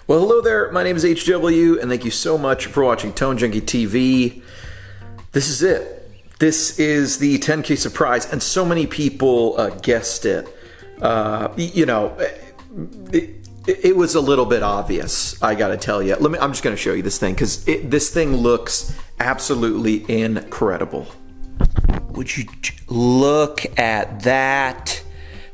Well, hello there. My name is HW, and thank you so much for watching Tone Junkie TV. This is it. This is the 10K surprise, and so many people guessed it. It was a little bit obvious, I gotta tell you. I'm just gonna show you this thing, because this thing looks absolutely incredible. Would you look at that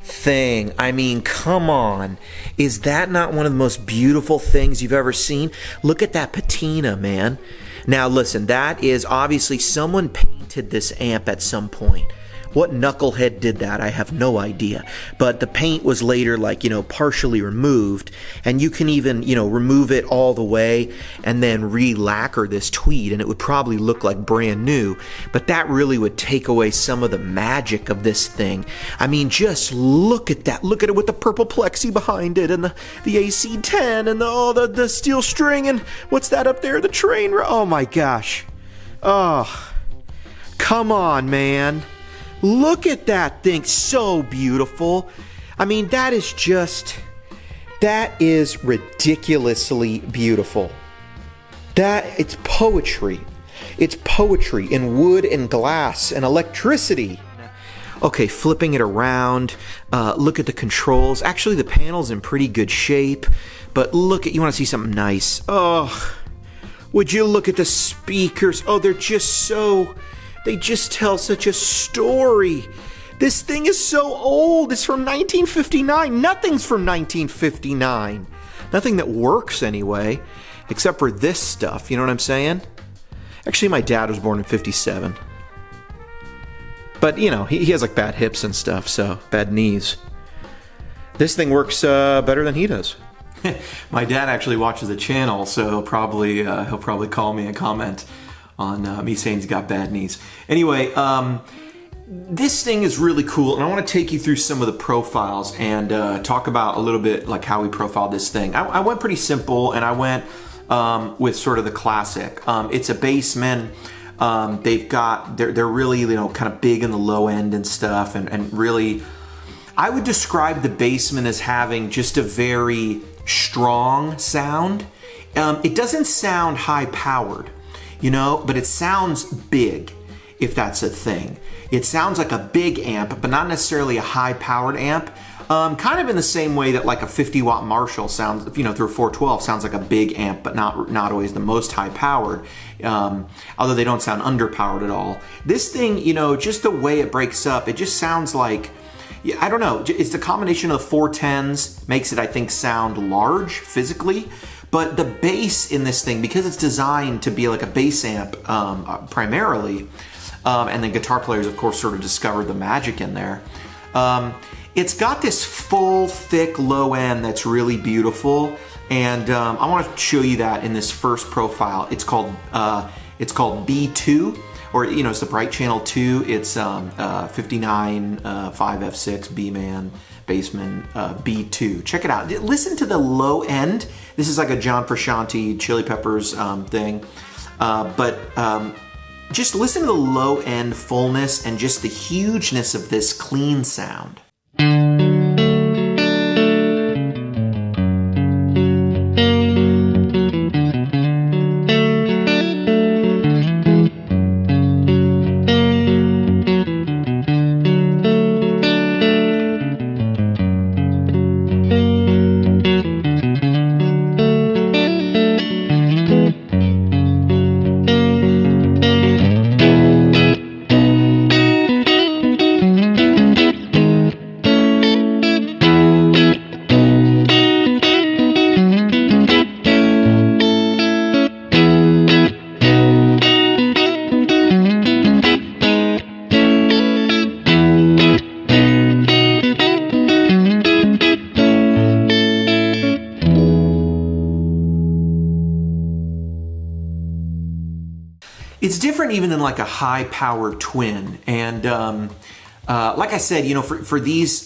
thing? I mean, come on. Is that not one of the most beautiful things you've ever seen? Look at that patina, man. Now listen, that is obviously someone painted this amp at some point. What knucklehead did that? I have no idea. But the paint was later, partially removed. And you can even, remove it all the way and then re-lacquer this tweed, and it would probably look like brand new. But that really would take away some of the magic of this thing. I mean, just look at that. Look at it with the purple plexi behind it, and the AC-10, and the steel string, and what's that up there? The train. Oh my gosh. Oh, come on, man. Look at that thing, so beautiful. I mean, that is ridiculously beautiful. It's poetry. It's poetry in wood and glass and electricity. Okay, flipping it around, look at the controls. Actually, the panel's in pretty good shape, but you want to see something nice. Oh, would you look at the speakers? Oh, they just tell such a story. This thing is so old. It's from 1959. Nothing's from 1959. Nothing that works anyway, except for this stuff. You know what I'm saying? Actually, my dad was born in 57. But, he has bad hips and stuff, so bad knees. This thing works better than he does. My dad actually watches the channel, so he'll probably call me and comment on me saying he's got bad knees. Anyway, this thing is really cool, and I want to take you through some of the profiles and talk about a little bit how we profiled this thing. I went pretty simple, and I went with sort of the classic. It's a Bassman. They're really kind of big in the low end and stuff, and really, I would describe the Bassman as having just a very strong sound. It doesn't sound high powered, but it sounds big, if that's a thing. It sounds like a big amp, but not necessarily a high-powered amp. Kind of in the same way that a 50-watt Marshall sounds, through a 412 sounds like a big amp, but not always the most high-powered. Although they don't sound underpowered at all. This thing, just the way it breaks up, it just sounds like, I don't know. It's the combination of the 410s makes it, I think, sound large physically. But the bass in this thing, because it's designed to be like a bass amp primarily, and then guitar players, of course, sort of discovered the magic in there. It's got this full, thick, low end that's really beautiful, and I want to show you that in this first profile. It's called B2, or it's the Bright Channel 2. It's 59 5F6 Bassman B2. Check it out. Listen to the low end. This is like a John Frusciante Chili Peppers thing. But just listen to the low end fullness and just the hugeness of this clean sound. It's different even than like a high-powered twin, and like I said, for these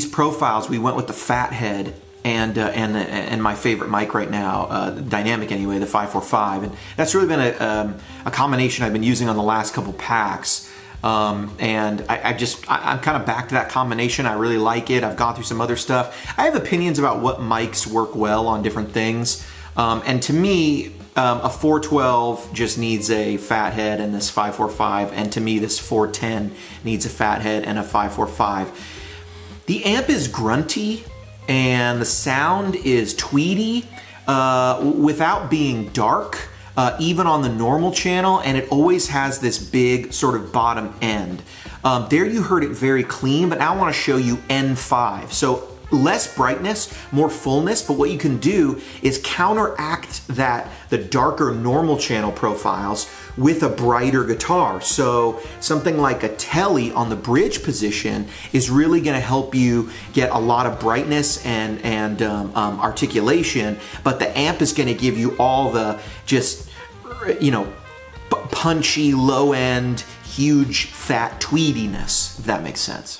profiles, we went with the fat head and my favorite mic right now, dynamic anyway, the 545, and that's really been a combination I've been using on the last couple packs. And I'm kind of back to that combination. I really like it. I've gone through some other stuff. I have opinions about what mics work well on different things. And to me, a 412 just needs a fat head and this 545. And to me, this 410 needs a fat head and a 545. The amp is grunty and the sound is tweedy without being dark. Even on the normal channel, and it always has this big sort of bottom end. There you heard it very clean, but now I want to show you N5. So less brightness, more fullness, but what you can do is counteract the darker normal channel profiles with a brighter guitar. So something like a telly on the bridge position is really going to help you get a lot of brightness and articulation, but the amp is going to give you all the just, punchy, low end, huge, fat tweediness, if that makes sense.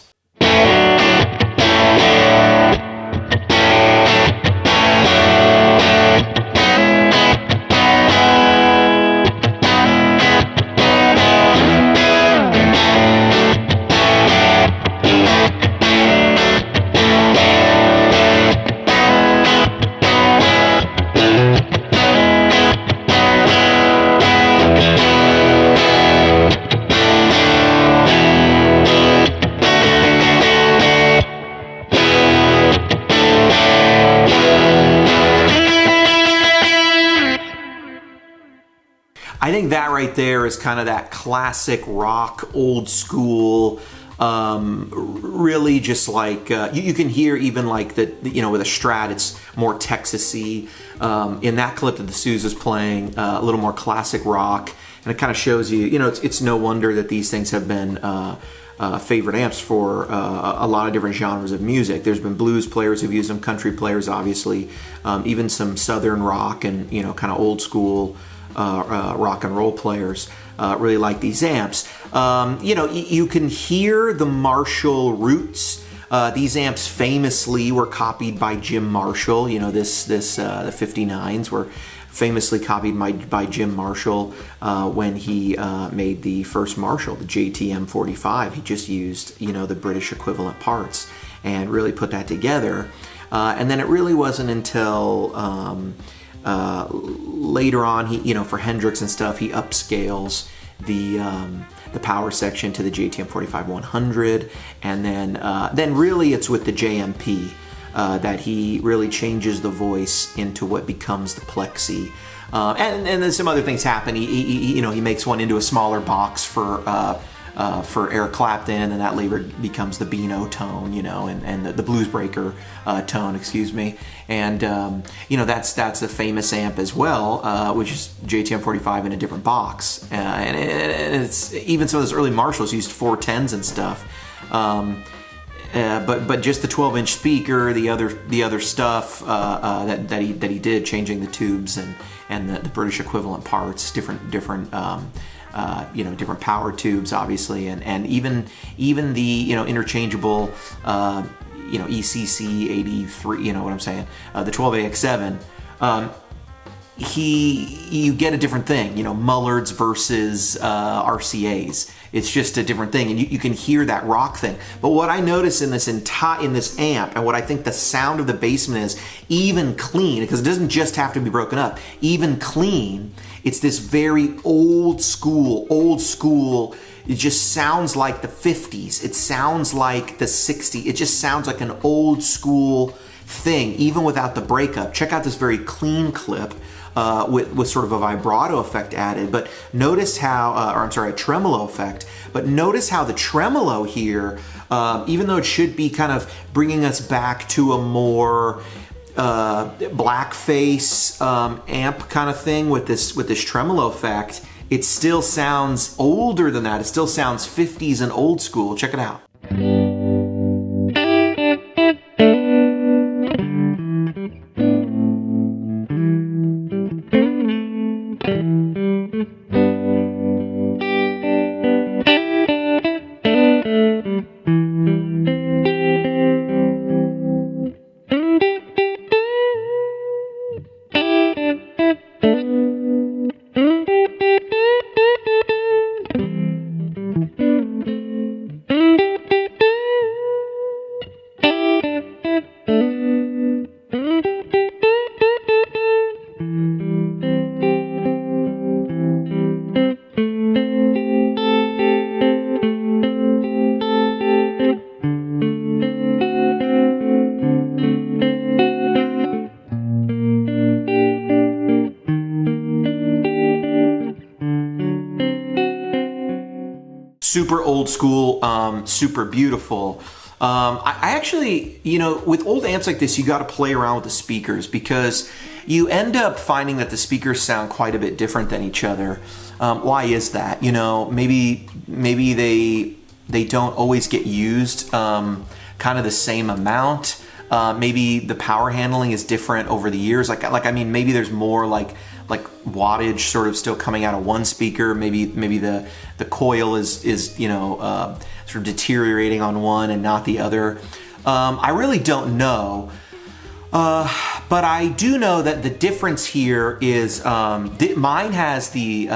I think that right there is kind of that classic rock, old school, really just like, you can hear even like with a Strat, it's more Texas-y. In that clip that the Sousa's playing, a little more classic rock, and it kind of shows you, it's no wonder that these things have been favorite amps for a lot of different genres of music. There's been blues players who've used them, country players obviously, even some southern rock and kind of old school rock and roll players really like these amps. You can hear the Marshall roots. These amps famously were copied by Jim Marshall. The 59s were famously copied by Jim Marshall when he made the first Marshall, the JTM 45. He just used the British equivalent parts and really put that together. And then it really wasn't until later on, he for Hendrix and stuff, he upscales the power section to the JTM 45 100, and then really it's with the JMP that he really changes the voice into what becomes the plexi. And then some other things happen. He makes one into a smaller box for Eric Clapton, and that later becomes the Beano tone, and the Blues Breaker tone, excuse me. And that's a famous amp as well, which is JTM 45 in a different box. And it's even some of those early Marshalls used 410s and stuff. But just the 12-inch speaker, the other stuff that he did, changing the tubes and the British equivalent parts, different different power tubes, obviously, and even the interchangeable ECC 83, what I'm saying, the 12AX7. You get a different thing, Mullards versus RCAs. It's just a different thing, and you can hear that rock thing. But what I notice in this amp, and what I think the sound of the Bassman is, even clean, because it doesn't just have to be broken up, even clean, it's this very old school. It just sounds like the 50s. It sounds like the 60s. It just sounds like an old school thing, even without the breakup. Check out this very clean clip with sort of a vibrato effect added. But notice how, a tremolo effect. But notice how the tremolo here, even though it should be kind of bringing us back to a more blackface amp kind of thing with this tremolo effect, it still sounds older than that. It still sounds 50s and old school. Check it out. super old school, super beautiful. I actually, you know, with old amps like this, you got to play around with the speakers because you end up finding that the speakers sound quite a bit different than each other. Why is that? You know, maybe they don't always get used kind of the same amount. Maybe the power handling is different over the years. Like I mean, maybe there's more like wattage sort of still coming out of one speaker. Maybe the coil is you know sort of deteriorating on one and not the other. I really don't know. But I do know that the difference here is mine has the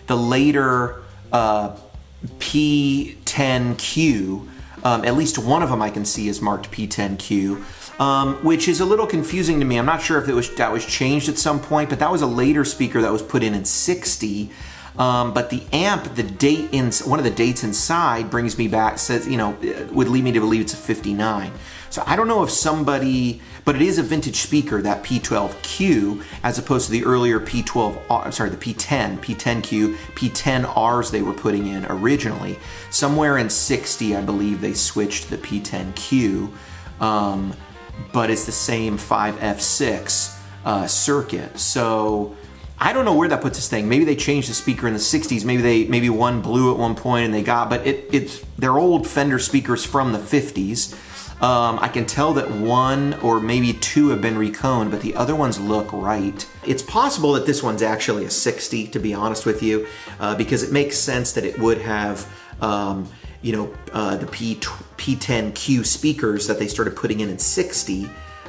later P10Q. At least one of them I can see is marked P10Q, which is a little confusing to me. I'm not sure if that was changed at some point, but that was a later speaker that was put in 60. But the amp, the date in one of the dates inside brings me back, says, you know, would lead me to believe it's a 59. So I don't know if somebody, but it is a vintage speaker, that P12Q, as opposed to the earlier P12, I'm sorry, the P10Q, P10Rs they were putting in originally. Somewhere in 60, I believe they switched the P10Q, but it's the same 5F6 circuit. So I don't know where that puts this thing. Maybe they changed the speaker in the 60s. Maybe one blew at one point and they got, but they're old Fender speakers from the 50s. I can tell that one or maybe two have been reconed, but the other ones look right. It's possible that this one's actually a 60, to be honest with you, because it makes sense that it would have, you know, the P10Q speakers that they started putting in 60,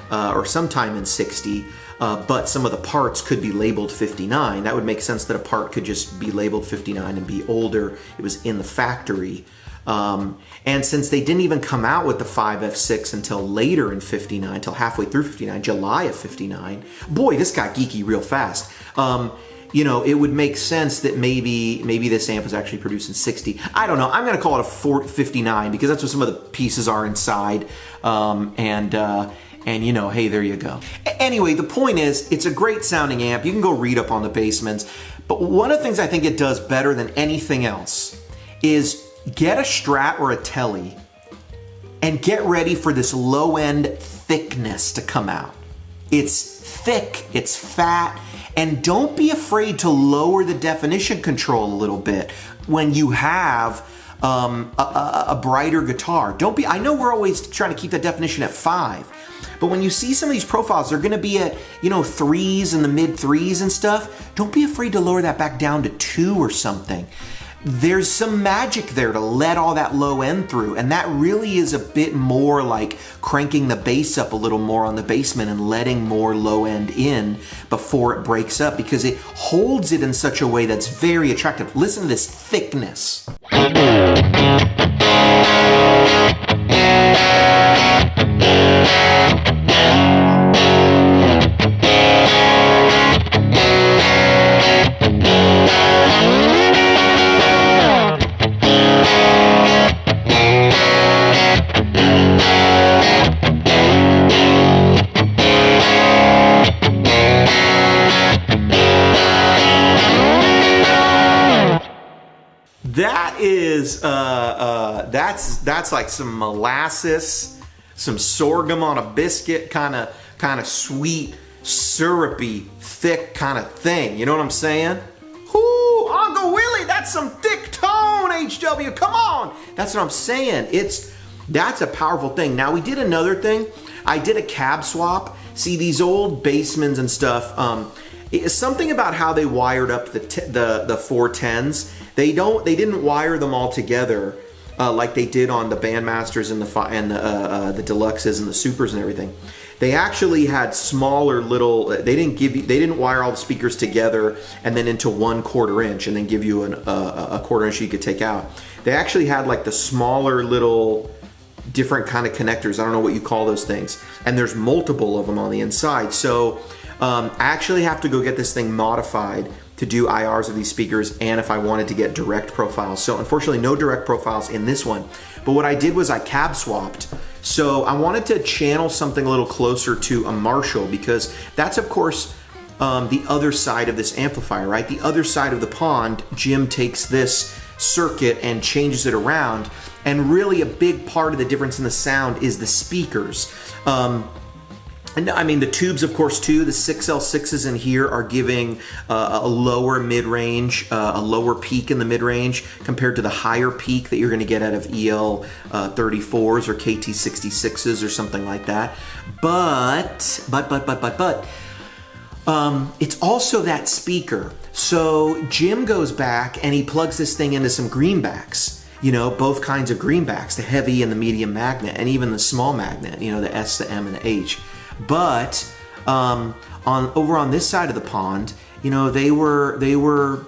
or sometime in 60. But some of the parts could be labeled 59. That would make sense that a part could just be labeled 59 and be older. It was in the factory. And since they didn't even come out with the 5F6 until later in 59, until halfway through 59, July of 59, boy, this got geeky real fast. You know, it would make sense that maybe this amp was actually produced in 60. I don't know. I'm going to call it a 59 because that's what some of the pieces are inside. And you know, hey, there you go. Anyway, the point is, it's a great sounding amp. You can go read up on the Bassmans. But one of the things I think it does better than anything else is get a Strat or a Tele and get ready for this low-end thickness to come out. It's thick, it's fat, and don't be afraid to lower the definition control a little bit when you have a brighter guitar. Don't be, I know we're always trying to keep that definition at 5, but when you see some of these profiles, they're gonna be at, you know, 3s and the mid 3s and stuff. Don't be afraid to lower that back down to 2 or something. There's some magic there to let all that low end through, and that really is a bit more like cranking the bass up a little more on the Bassman and letting more low end in before it breaks up, because it holds it in such a way that's very attractive. Listen to this thickness. That is, that's like some molasses, some sorghum on a biscuit, kind of sweet, syrupy, thick kind of thing. You know what I'm saying? Ooh, Uncle Willie, that's some thick tone, HW. Come on, that's what I'm saying. That's a powerful thing. Now we did another thing. I did a cab swap. See, these old Bassmans and stuff. It's something about how they wired up the 410s. They didn't wire them all together like they did on the Bandmasters and the Deluxes and the Supers and everything. They actually had smaller little. They didn't wire all the speakers together and then into 1/4 inch and then give you a 1/4 inch you could take out. They actually had like the smaller little different kind of connectors. I don't know what you call those things. And there's multiple of them on the inside. So I actually have to go get this thing modified to do IRs of these speakers, and if I wanted to get direct profiles. So unfortunately no direct profiles in this one. But what I did was I cab swapped. So I wanted to channel something a little closer to a Marshall, because that's of course the other side of this amplifier, right? The other side of the pond. Jim takes this circuit and changes it around. And really a big part of the difference in the sound is the speakers. And I mean, the tubes, of course, too. The 6L6s in here are giving a lower mid-range, a lower peak in the mid-range compared to the higher peak that you're going to get out of EL34s or KT66s or something like that. But, it's also that speaker. So Jim goes back and he plugs this thing into some greenbacks. You know, both kinds of greenbacks, the heavy and the medium magnet, and even the small magnet, you know, the S, the M, and the H. But over on this side of the pond, you know, they were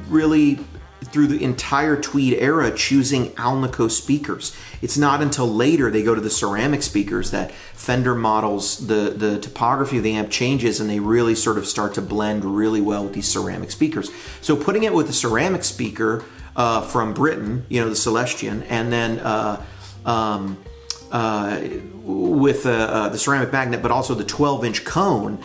really through the entire Tweed era choosing Alnico speakers. It's not until later they go to the ceramic speakers that Fender models the topography of the amp changes, and they really sort of start to blend really well with these ceramic speakers. So putting it with a ceramic speaker from Britain, you know, the Celestion, and then with the ceramic magnet, but also the 12-inch cone,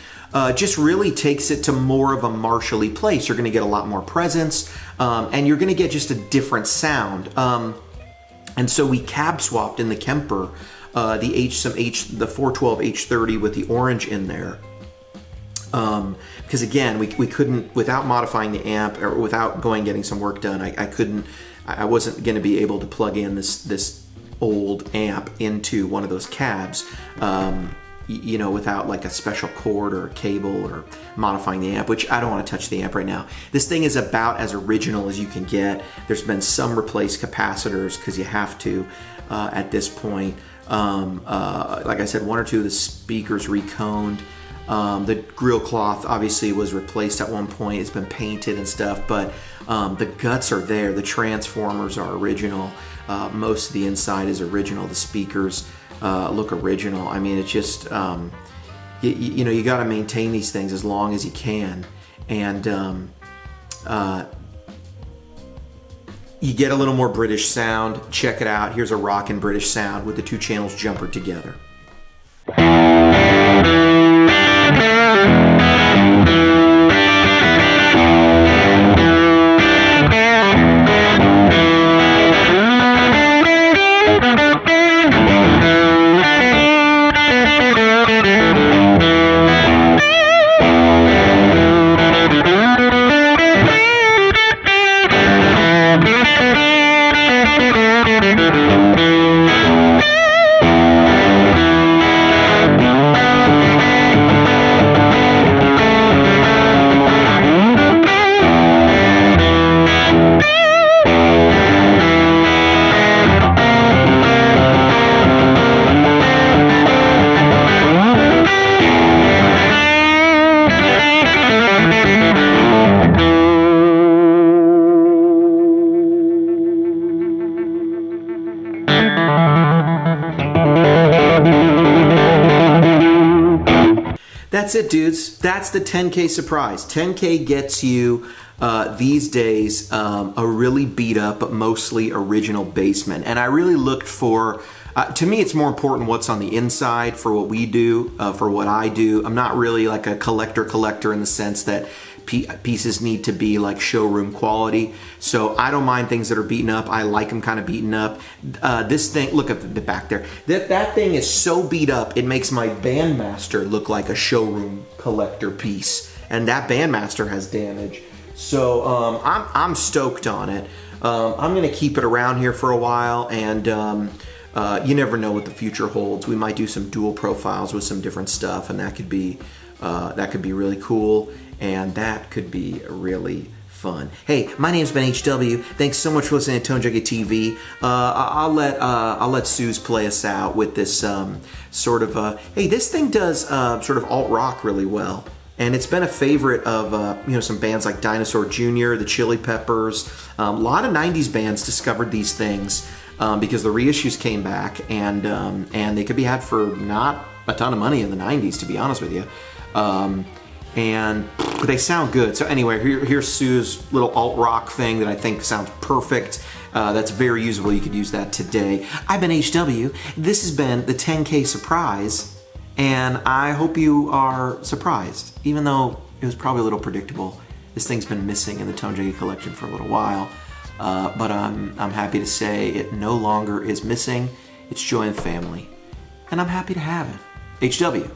just really takes it to more of a Marshall-y place. You're going to get a lot more presence, and you're going to get just a different sound. And so we cab swapped in the Kemper the 412 H30 with the orange in there. Because again, we couldn't, without modifying the amp or without getting some work done, I wasn't going to be able to plug in this old amp into one of those cabs, you know, without like a special cord or a cable or modifying the amp, which I don't want to touch the amp right now. This thing is about as original as you can get. There's been some replaced capacitors because you have to at this point. Like I said, one or two of the speakers reconed. The grill cloth obviously was replaced at one point. It's been painted and stuff, but the guts are there. The transformers are original. Most of the inside is original. The speakers look original. I mean, it's just, you know, you got to maintain these things as long as you can. And you get a little more British sound. Check it out. Here's a rockin' British sound with the two channels jumpered together. That's it, dudes. That's the 10K surprise. 10K gets you these days a really beat up but mostly original Bassman. And I really looked for, to me it's more important what's on the inside for what we do, for what I do. I'm not really like a collector in the sense that pieces need to be like showroom quality. So I don't mind things that are beaten up. I like them kind of beaten up. This thing, look at the back there. That thing is so beat up, it makes my Bandmaster look like a showroom collector piece. And that Bandmaster has damage. So I'm stoked on it. I'm gonna keep it around here for a while, and you never know what the future holds. We might do some dual profiles with some different stuff, and that could be really cool. And that could be really fun. Hey, my name's Ben HW. Thanks so much for listening to Tone Junkie TV. I'll let Suze play us out with this sort of hey, this thing does sort of alt rock really well, and it's been a favorite of you know, some bands like Dinosaur Jr., the Chili Peppers. A lot of '90s bands discovered these things because the reissues came back, and they could be had for not a ton of money in the '90s, to be honest with you. And they sound good. So anyway, here's Sue's little alt rock thing that I think sounds perfect. That's very usable. You could use that today. I've been HW. This has been the 10K surprise, and I hope you are surprised, even though it was probably a little predictable. This thing's been missing in the Tone Junkie collection for a little while. but I'm happy to say it no longer is missing. It's joined the family, and I'm happy to have it. HW.